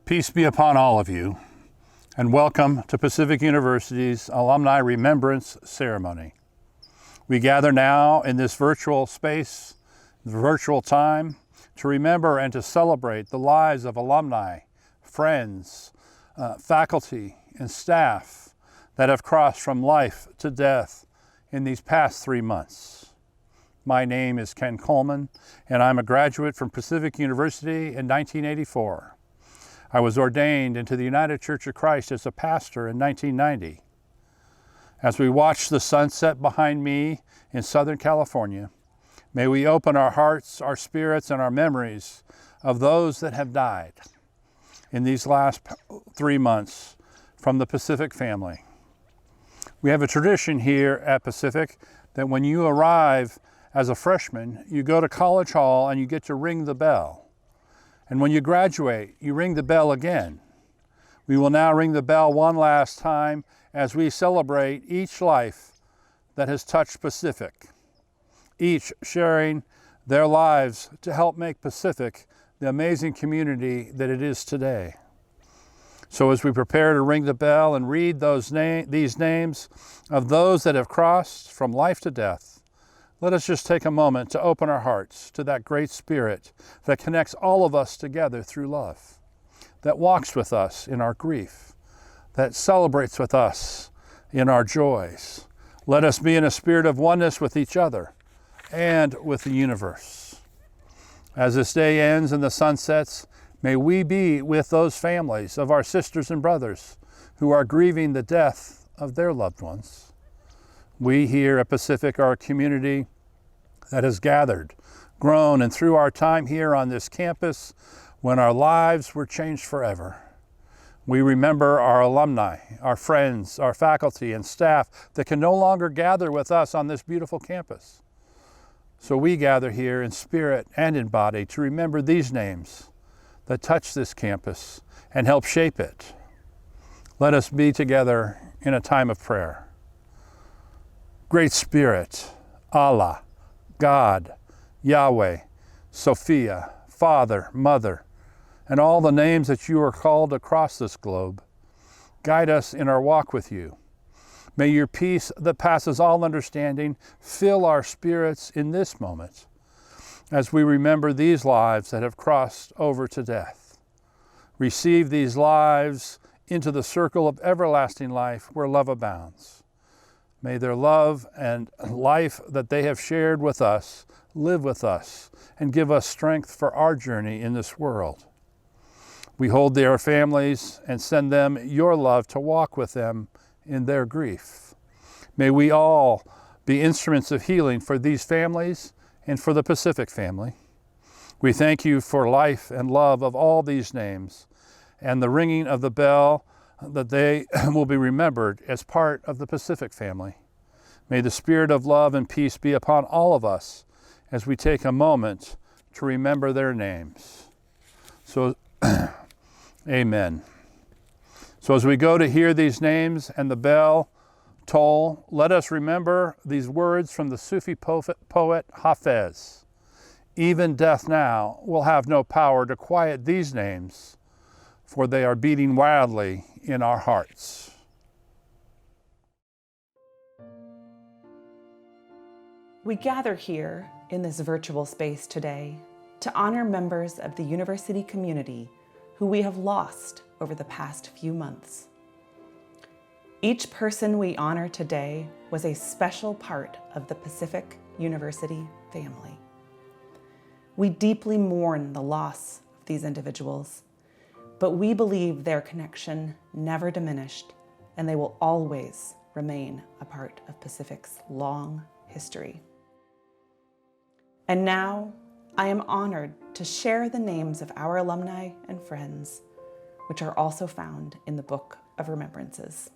Peace be upon all of you, and welcome to Pacific University's Alumni Remembrance Ceremony. We gather now in this virtual space, virtual time, to remember and to celebrate the lives of alumni, friends, faculty, and staff that have crossed from life to death in these past 3 months. My name is Ken Coleman, and I'm a graduate from Pacific University in 1984. I was ordained into the United Church of Christ as a pastor in 1990. As we watch the sunset behind me in Southern California, may we open our hearts, our spirits, and our memories of those that have died in these last 3 months from the Pacific family. We have a tradition here at Pacific that when you arrive as a freshman, you go to College Hall and you get to ring the bell. And when you graduate, you ring the bell again. We will now ring the bell one last time as we celebrate each life that has touched Pacific, each sharing their lives to help make Pacific the amazing community that it is today. So as we prepare to ring the bell and read these names of those that have crossed from life to death, let us just take a moment to open our hearts to that great spirit that connects all of us together through love, that walks with us in our grief, that celebrates with us in our joys. Let us be in a spirit of oneness with each other and with the universe. As this day ends and the sun sets, may we be with those families of our sisters and brothers who are grieving the death of their loved ones. We here at Pacific are a community that has gathered, grown, and through our time here on this campus, when our lives were changed forever, we remember our alumni, our friends, our faculty and staff that can no longer gather with us on this beautiful campus. So we gather here in spirit and in body to remember these names that touch this campus and help shape it. Let us be together in a time of prayer. Great Spirit, Allah, God, Yahweh, Sophia, Father, Mother, and all the names that you are called across this globe, guide us in our walk with you. May your peace that passes all understanding fill our spirits in this moment as we remember these lives that have crossed over to death. Receive these lives into the circle of everlasting life where love abounds. May their love and life that they have shared with us live with us and give us strength for our journey in this world. We hold their families and send them your love to walk with them in their grief. May we all be instruments of healing for these families and for the Pacific family. We thank you for life and love of all these names and the ringing of the bell that they will be remembered as part of the Pacific family. May the spirit of love and peace be upon all of us as we take a moment to remember their names. So, amen. So as we go to hear these names and the bell toll, let us remember these words from the Sufi poet Hafez. Even death now will have no power to quiet these names, for they are beating wildly in our hearts. We gather here in this virtual space today to honor members of the university community who we have lost over the past few months. Each person we honor today was a special part of the Pacific University family. We deeply mourn the loss of these individuals, but we believe their connection never diminished, and they will always remain a part of Pacific's long history. And now, I am honored to share the names of our alumni and friends, which are also found in the Book of Remembrances.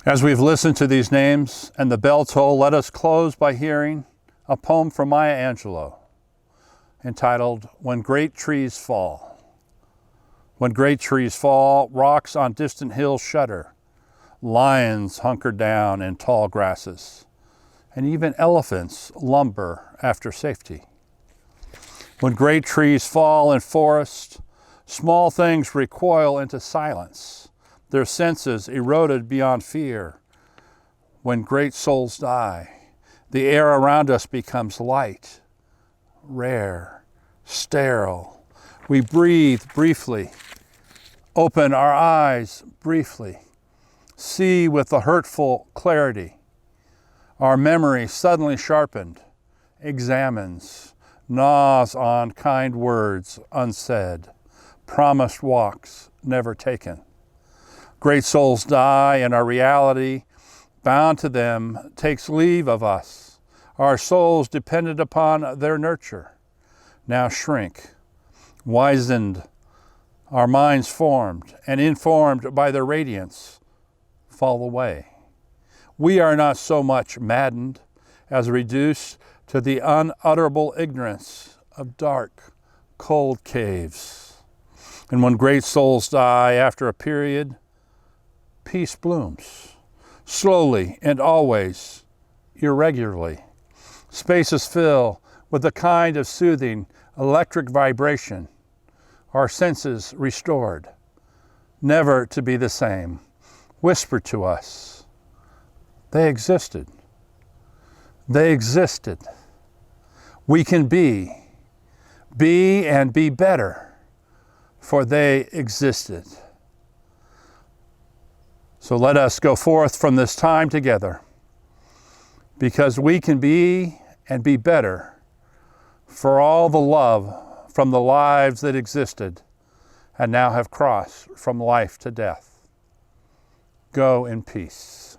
As we've listened to these names and the bell toll, let us close by hearing a poem from Maya Angelou entitled, When Great Trees Fall. When great trees fall, rocks on distant hills shudder, lions hunker down in tall grasses, and even elephants lumber after safety. When great trees fall in forests, small things recoil into silence, their senses eroded beyond fear. When great souls die, the air around us becomes light, rare, sterile. We breathe briefly, open our eyes briefly, see with a hurtful clarity. Our memory suddenly sharpened, examines, gnaws on kind words unsaid, promised walks never taken. Great souls die, and our reality, bound to them, takes leave of us. Our souls, dependent upon their nurture, now shrink, wizened, our minds formed and informed by their radiance, fall away. We are not so much maddened as reduced to the unutterable ignorance of dark, cold caves. And when great souls die after a period, peace blooms, slowly and always, irregularly. Spaces fill with a kind of soothing electric vibration, our senses restored, never to be the same, whispered to us. They existed. They existed. We can be and be better, for they existed. So let us go forth from this time together, because we can be and be better for all the love from the lives that existed and now have crossed from life to death. Go in peace.